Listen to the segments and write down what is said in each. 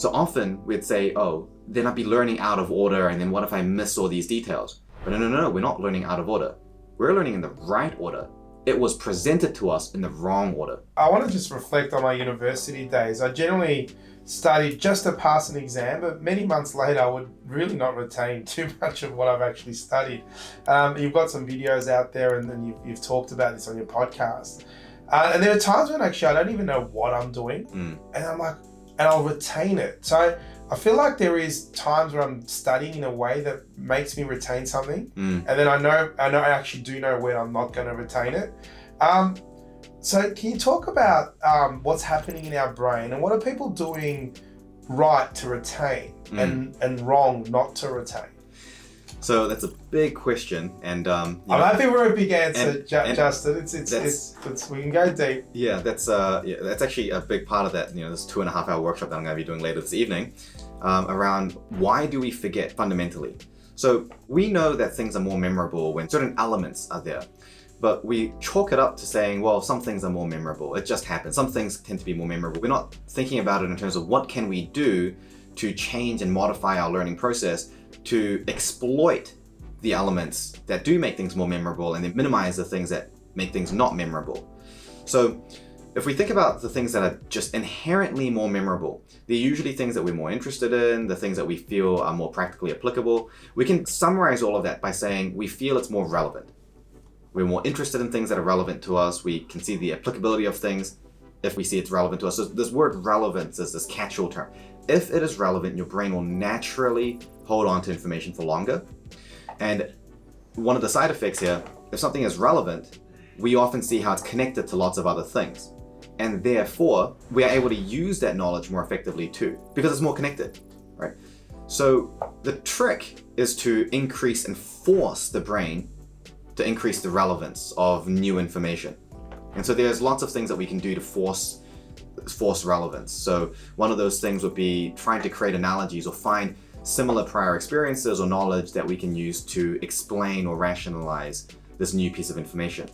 So often we'd say, oh, then I'd be learning out of order, and then what if I miss all these details? But no, we're not learning out of order. We're learning in the right order. It was presented to us in the wrong order. I want to just reflect on my university days. I generally studied just to pass an exam, but many months later I would really not retain too much of what I've actually studied. You've got some videos out there, and then you've talked about this on your podcast. And there are times when actually I don't even know what I'm doing, and I'm like, and I'll retain it. So I feel like there is times where I'm studying in a way that makes me retain something, and then I know I actually do know when I'm not going to retain it. So can you talk about what's happening in our brain, and what are people doing right to retain and wrong not to retain? So that's a big question, and I'm happy we're a big answer, Justin. It's we can go deep. Yeah, that's actually a big part of that. This 2.5-hour workshop that I'm going to be doing later this evening, around why do we forget fundamentally. So we know that things are more memorable when certain elements are there, but we chalk it up to saying, well, some things are more memorable. It just happens. Some things tend to be more memorable. We're not thinking about it in terms of what can we do to change and modify our learning process to exploit the elements that do make things more memorable and then minimize the things that make things not memorable. So if we think about the things that are just inherently more memorable, they're usually things that we're more interested in, the things that we feel are more practically applicable. We can summarize all of that by saying we feel it's more relevant. We're more interested in things that are relevant to us. We can see the applicability of things if we see it's relevant to us. So this word relevance is this catch-all term. If it is relevant, your brain will naturally hold on to information for longer. And one of the side effects here, if something is relevant, we often see how it's connected to lots of other things. And therefore, we are able to use that knowledge more effectively too, because it's more connected, right? So the trick is to increase and force the brain to increase the relevance of new information. And so there's lots of things that we can do to force relevance. So one of those things would be trying to create analogies or find similar prior experiences or knowledge that we can use to explain or rationalize this new piece of information.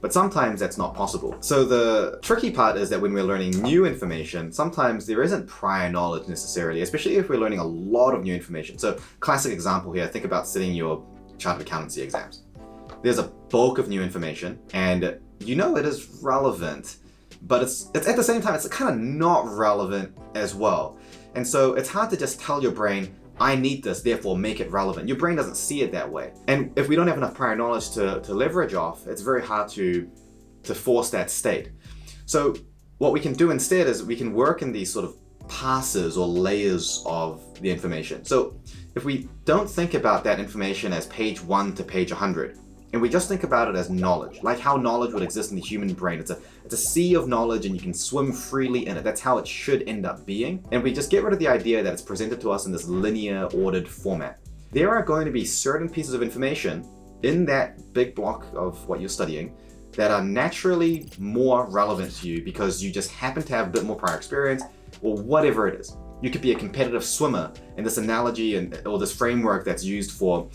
But sometimes that's not possible. So the tricky part is that when we're learning new information, sometimes there isn't prior knowledge necessarily, especially if we're learning a lot of new information. So classic example here, think about sitting your chartered accountancy exams. There's a bulk of new information and it is relevant, but it's at the same time, it's kind of not relevant as well. And so it's hard to just tell your brain, I need this, therefore make it relevant. Your brain doesn't see it that way. And if we don't have enough prior knowledge to leverage off, it's very hard to force that state. So what we can do instead is we can work in these sort of passes or layers of the information. So if we don't think about that information as page 1 to page 100, and we just think about it as knowledge, like how knowledge would exist in the human brain. It's a sea of knowledge and you can swim freely in it. That's how it should end up being. And we just get rid of the idea that it's presented to us in this linear, ordered format. There are going to be certain pieces of information in that big block of what you're studying that are naturally more relevant to you because you just happen to have a bit more prior experience or whatever it is. You could be a competitive swimmer, and this analogy or this framework that's used for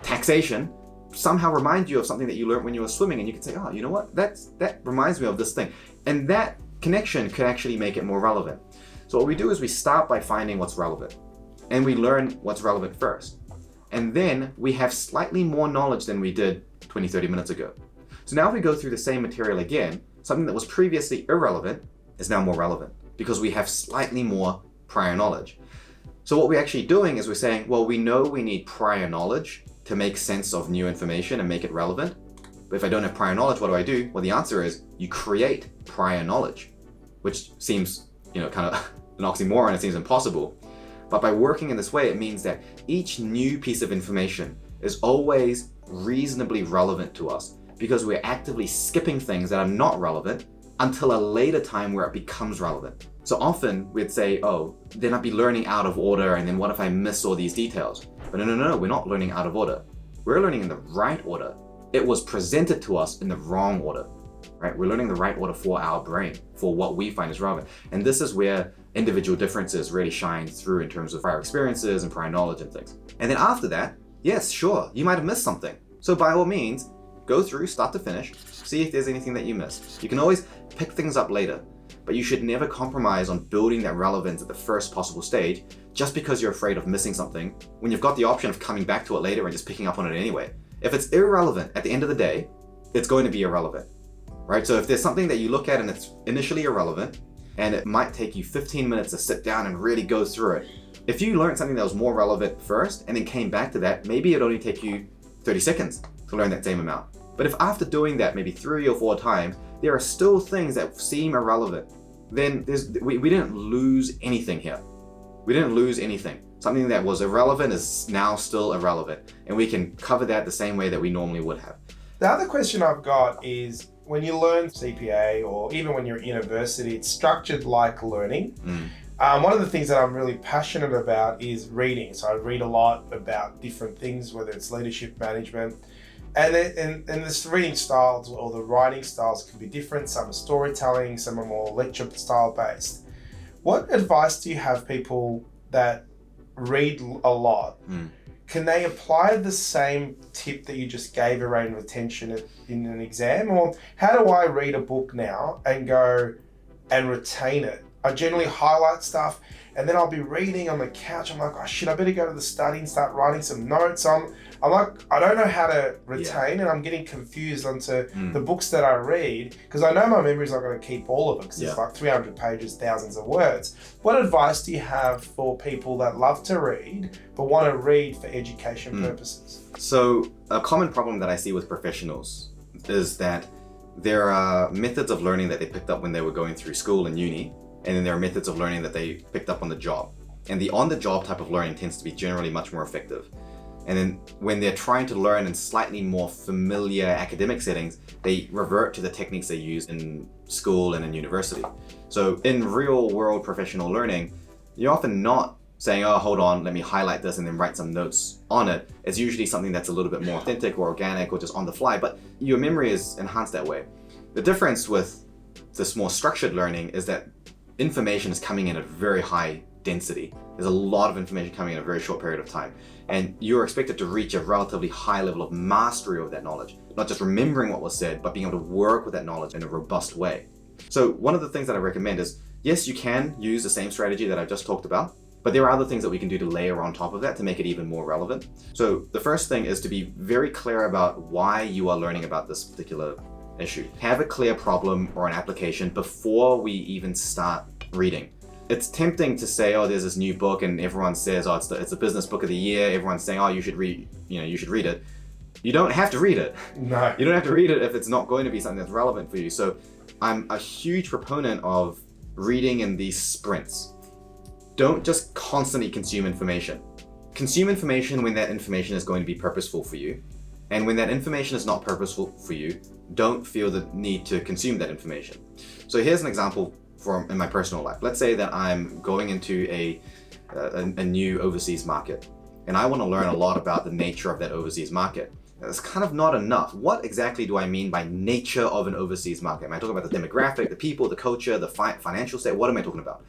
taxation somehow remind you of something that you learned when you were swimming, and you can say, oh, you know what, that reminds me of this thing. And that connection could actually make it more relevant. So what we do is we start by finding what's relevant, and we learn what's relevant first. And then we have slightly more knowledge than we did 20, 30 minutes ago. So now if we go through the same material again, something that was previously irrelevant is now more relevant because we have slightly more prior knowledge. So what we're actually doing is we're saying, well, we know we need prior knowledge to make sense of new information and make it relevant. But if I don't have prior knowledge, what do? Well, the answer is you create prior knowledge, which seems, kind of an oxymoron. It seems impossible. But by working in this way, it means that each new piece of information is always reasonably relevant to us because we're actively skipping things that are not relevant until a later time where it becomes relevant. So often we'd say, oh, then I'd be learning out of order, and then what if I miss all these details? But no, we're not learning out of order. We're learning in the right order. It was presented to us in the wrong order, right? We're learning the right order for our brain, for what we find is relevant. And this is where individual differences really shine through in terms of prior experiences and prior knowledge and things. And then after that, yes, sure, you might have missed something. So by all means, go through start to finish, see if there's anything that you missed. You can always pick things up later. but you should never compromise on building that relevance at the first possible stage just because you're afraid of missing something when you've got the option of coming back to it later and just picking up on it anyway. If it's irrelevant at the end of the day, it's going to be irrelevant, right? So if there's something that you look at and it's initially irrelevant and it might take you 15 minutes to sit down and really go through it, if you learned something that was more relevant first and then came back to that, maybe it'd only take you 30 seconds to learn that same amount. But if after doing that maybe 3 or 4 times, there are still things that seem irrelevant, then we didn't lose anything here. We didn't lose anything. Something that was irrelevant is now still irrelevant, and we can cover that the same way that we normally would have. The other question I've got is, when you learn CPA or even when you're at university, it's structured like learning. One of the things that I'm really passionate about is reading. So I read a lot about different things, whether it's leadership, management, and this reading styles or the writing styles can be different. Some are storytelling, some are more lecture style based. What advice do you have people that read a lot? Can they apply the same tip that you just gave around retention in an exam? Or how do I read a book now and go and retain it? I generally highlight stuff and then I'll be reading on the couch. I'm like, oh shit, I better go to the study and start writing some notes. I'm like, I don't know how to retain, and I'm getting confused onto the books that I read because I know my memory's not going to keep all of it because it's like 300 pages, thousands of words. What advice do you have for people that love to read but want to read for education purposes? So a common problem that I see with professionals is that there are methods of learning that they picked up when they were going through school and uni, and then there are methods of learning that they picked up on the job. And the on-the-job type of learning tends to be generally much more effective. And then when they're trying to learn in slightly more familiar academic settings, they revert to the techniques they used in school and in university. So in real world professional learning, you're often not saying, oh, hold on, let me highlight this and then write some notes on it. It's usually something that's a little bit more authentic or organic or just on the fly, but your memory is enhanced that way. The difference with this more structured learning is that information is coming in at very high density. There's a lot of information coming in a very short period of time. And you're expected to reach a relatively high level of mastery of that knowledge, not just remembering what was said, but being able to work with that knowledge in a robust way. So one of the things that I recommend is, yes, you can use the same strategy that I've just talked about, but there are other things that we can do to layer on top of that to make it even more relevant. So the first thing is to be very clear about why you are learning about this particular issue. Have a clear problem or an application before we even start reading. It's tempting to say, oh, there's this new book and everyone says, oh, it's a business book of the year. Everyone's saying, oh, you should read it. You don't have to read it. No. You don't have to read it if it's not going to be something that's relevant for you. So I'm a huge proponent of reading in these sprints. Don't just constantly consume information. Consume information when that information is going to be purposeful for you. And when that information is not purposeful for you, don't feel the need to consume that information. So here's an example in my personal life. Let's say that I'm going into a new overseas market and I want to learn a lot about the nature of that overseas market. That's kind of not enough. What exactly do I mean by nature of an overseas market? Am I talking about the demographic, the people, the culture, the financial state? What am I talking about?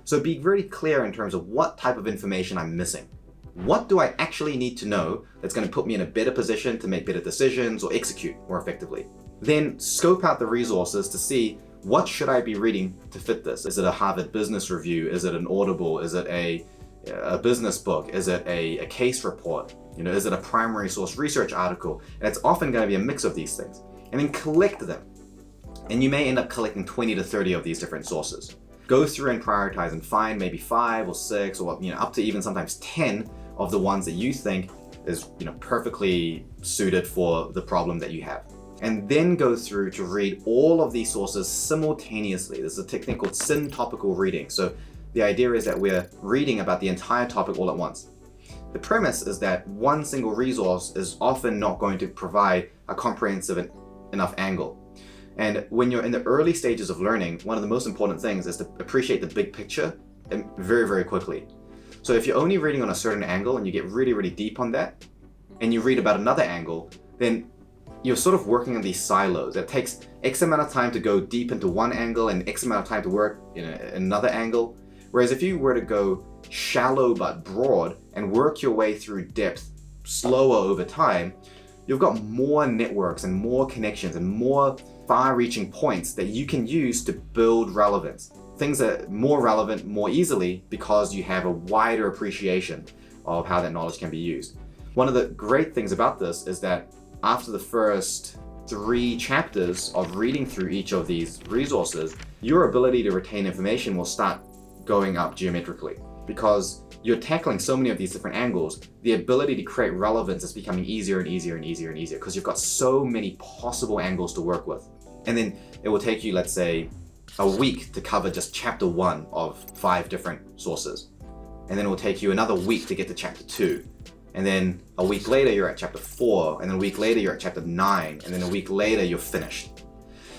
So be very clear in terms of what type of information I'm missing. What do I actually need to know that's going to put me in a better position to make better decisions or execute more effectively? Then scope out the resources to see, what should I be reading to fit this? Is it a Harvard Business Review? Is it an Audible? Is it a business book? Is it a case report? Is it a primary source research article? And it's often going to be a mix of these things. And then collect them. And you may end up collecting 20 to 30 of these different sources. Go through and prioritize and find maybe 5 or 6 or up to even sometimes 10 of the ones that you think is perfectly suited for the problem that you have. And then go through to read all of these sources simultaneously. There's a technique called syntopical reading. So the idea is that we're reading about the entire topic all at once. The premise is that one single resource is often not going to provide a comprehensive enough angle. And when you're in the early stages of learning, one of the most important things is to appreciate the big picture very, very quickly. So if you're only reading on a certain angle and you get really, really deep on that, and you read about another angle, then you're sort of working in these silos. It takes X amount of time to go deep into one angle and X amount of time to work in another angle. Whereas if you were to go shallow but broad and work your way through depth slower over time, you've got more networks and more connections and more far-reaching points that you can use to build relevance. Things that are more relevant more easily because you have a wider appreciation of how that knowledge can be used. One of the great things about this is that after the first 3 chapters of reading through each of these resources, your ability to retain information will start going up geometrically. Because you're tackling so many of these different angles, the ability to create relevance is becoming easier and easier and easier and easier because you've got so many possible angles to work with. And then it will take you, let's say, a week to cover just chapter 1 of 5 different sources. And then it will take you another week to get to chapter 2. And then a week later, you're at chapter 4. And then a week later, you're at chapter 9. And then a week later, you're finished.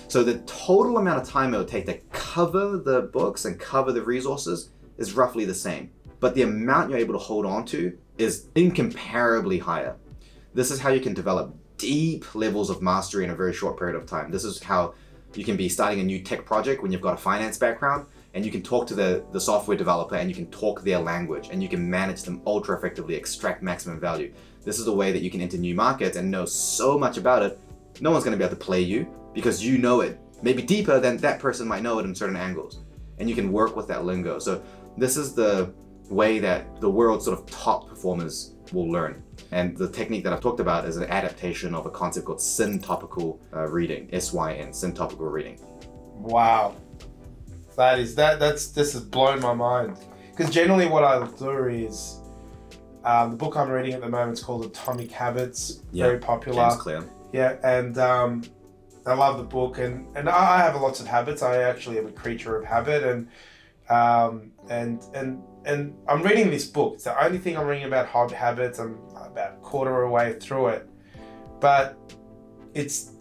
So the total amount of time it would take to cover the books and cover the resources is roughly the same. But the amount you're able to hold on to is incomparably higher. This is how you can develop deep levels of mastery in a very short period of time. This is how you can be starting a new tech project when you've got a finance background, and you can talk to the software developer and you can talk their language and you can manage them ultra effectively, extract maximum value. This is the way that you can enter new markets and know so much about it. No one's going to be able to play you because you know it maybe deeper than that person might know it in certain angles. And you can work with that lingo. So this is the way that the world's sort of top performers will learn. And the technique that I've talked about is an adaptation of a concept called syntopical reading, S-Y-N, syntopical reading. Wow. This has blown my mind. Because generally what I'll do is, the book I'm reading at the moment is called Atomic Habits, very popular. James Clear. Yeah, and I love the book, and I have lots of habits. I actually am a creature of habit, and I'm reading this book. It's the only thing I'm reading about habits. I'm about a quarter of a way through it, but it's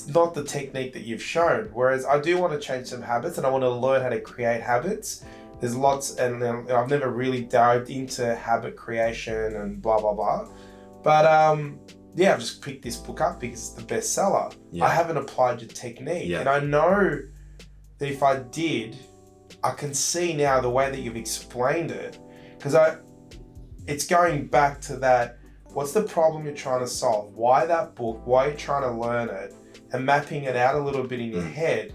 not the technique that you've shown. Whereas I do want to change some habits, and I want to learn how to create habits. There's lots, and I've never really dived into habit creation and blah blah blah. But I've just picked this book up because it's the bestseller. Yeah. I haven't applied your technique, and I know that if I did, I can see now the way that you've explained it, because it's going back to that. What's the problem you're trying to solve? Why that book? Why are you trying to learn it? And mapping it out a little bit in your head,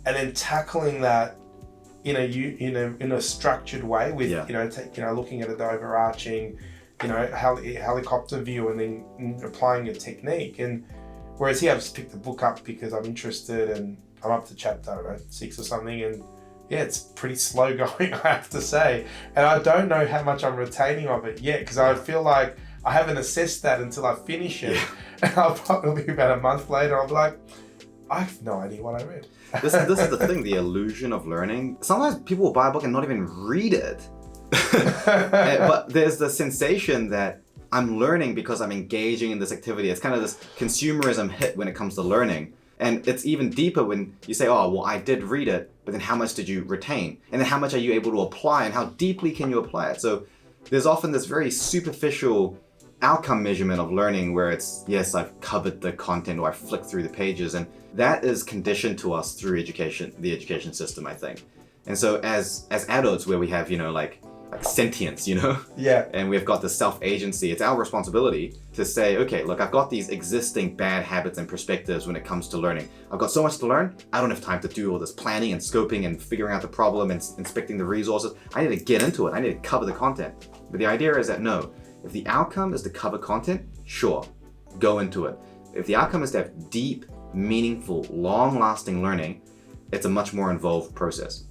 and then tackling that in a structured way with looking at the overarching, helicopter view, and then applying your technique. And whereas here I've just picked the book up because I'm interested, and I'm up to chapter 6 or something, and it's pretty slow going, I have to say. And I don't know how much I'm retaining of it yet, because I feel like I haven't assessed that until I finish it. And I'll probably be about a month later, I'll be like, I have no idea what I read. This is the thing, the illusion of learning. Sometimes people will buy a book and not even read it. But there's the sensation that I'm learning because I'm engaging in this activity. It's kind of this consumerism hit when it comes to learning. And it's even deeper when you say, oh, well, I did read it, but then how much did you retain? And then how much are you able to apply, and how deeply can you apply it? So there's often this very superficial outcome measurement of learning where it's, yes, I've covered the content, or I flicked through the pages, and that is conditioned to us through education, the education system, I think. And so as adults, where we have, like sentience, Yeah. And we've got the self-agency, it's our responsibility to say, okay, look, I've got these existing bad habits and perspectives when it comes to learning. I've got so much to learn, I don't have time to do all this planning and scoping and figuring out the problem and inspecting the resources. I need to get into it, I need to cover the content. But the idea is that no, if the outcome is to cover content, sure, go into it. If the outcome is to have deep, meaningful, long-lasting learning, it's a much more involved process.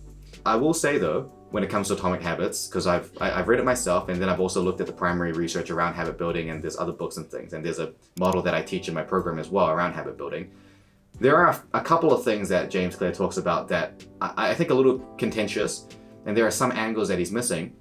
I will say though, when it comes to Atomic Habits, because I've read it myself, and then I've also looked at the primary research around habit building, and there's other books and things, and there's a model that I teach in my program as well around habit building. There are a couple of things that James Clear talks about that I think are a little contentious, and there are some angles that he's missing,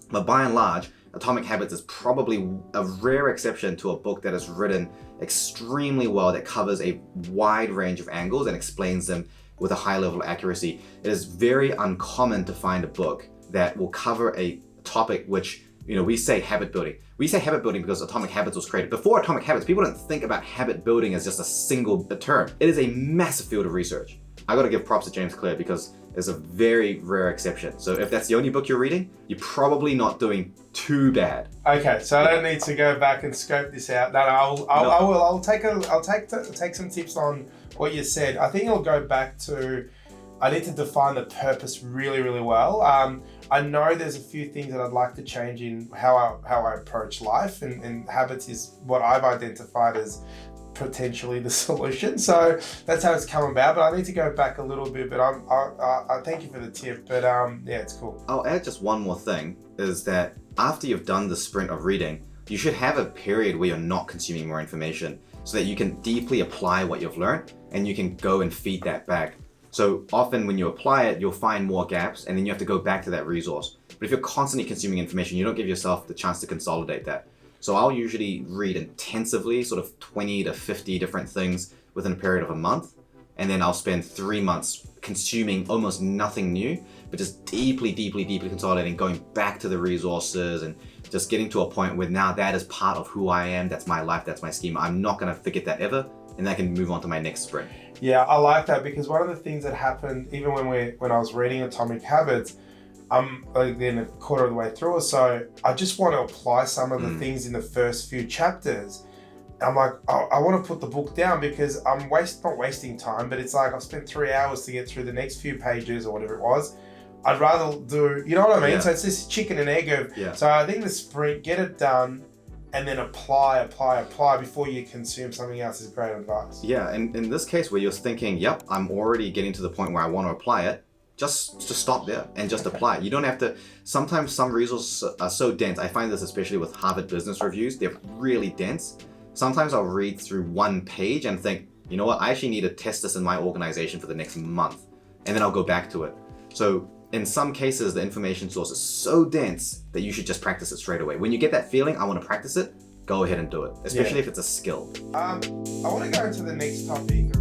but by and large, Atomic Habits is probably a rare exception to a book that is written extremely well, that covers a wide range of angles and explains them with a high level of accuracy. It is very uncommon to find a book that will cover a topic which, we say habit building. We say habit building because Atomic Habits was created. Before Atomic Habits, people didn't think about habit building as just a single term. It is a massive field of research. I gotta give props to James Clear because it's a very rare exception. So if that's the only book you're reading, you're probably not doing too bad. Okay, so I don't need to go back and scope this out. No, I'll take some tips on what you said. I think it'll go back to, I need to define the purpose really, really well. I know there's a few things that I'd like to change in how I approach life, and habits is what I've identified as potentially the solution. So that's how it's come about. But I need to go back a little bit. But I thank you for the tip. But yeah, it's cool. I'll add just one more thing, is that after you've done the sprint of reading, you should have a period where you're not consuming more information so that you can deeply apply what you've learned and you can go and feed that back. So often when you apply it, you'll find more gaps and then you have to go back to that resource. But if you're constantly consuming information, you don't give yourself the chance to consolidate that. So I'll usually read intensively, sort of 20 to 50 different things within a period of a month. And then I'll spend 3 months consuming almost nothing new, but just deeply consolidating, going back to the resources and just getting to a point where now that is part of who I am. That's my life, that's my schema. I'm not gonna forget that ever. And I can move on to my next sprint. Yeah, I like that, because one of the things that happened, even when I was reading Atomic Habits, I'm then a quarter of the way through or so, I just want to apply some of the things in the first few chapters. I'm like, I want to put the book down because I'm not wasting time, but it's like I've spent 3 hours to get through the next few pages or whatever it was. I'd rather do, you know what I mean? Yeah. So it's this chicken and egg of, Yeah. So I think the sprint, get it done, and then apply before you consume something else is great advice. Yeah, and in this case where you're thinking, yep, I'm already getting to the point where I want to apply it, just stop there and just apply it. You don't have to, sometimes some resources are so dense. I find this especially with Harvard Business Reviews, they're really dense. Sometimes I'll read through one page and think, you know what, I actually need to test this in my organization for the next month. And then I'll go back to it. So in some cases, the information source is so dense that you should just practice it straight away. When you get that feeling, I want to practice it, go ahead and do it, especially if it's a skill. I want to go into the next topic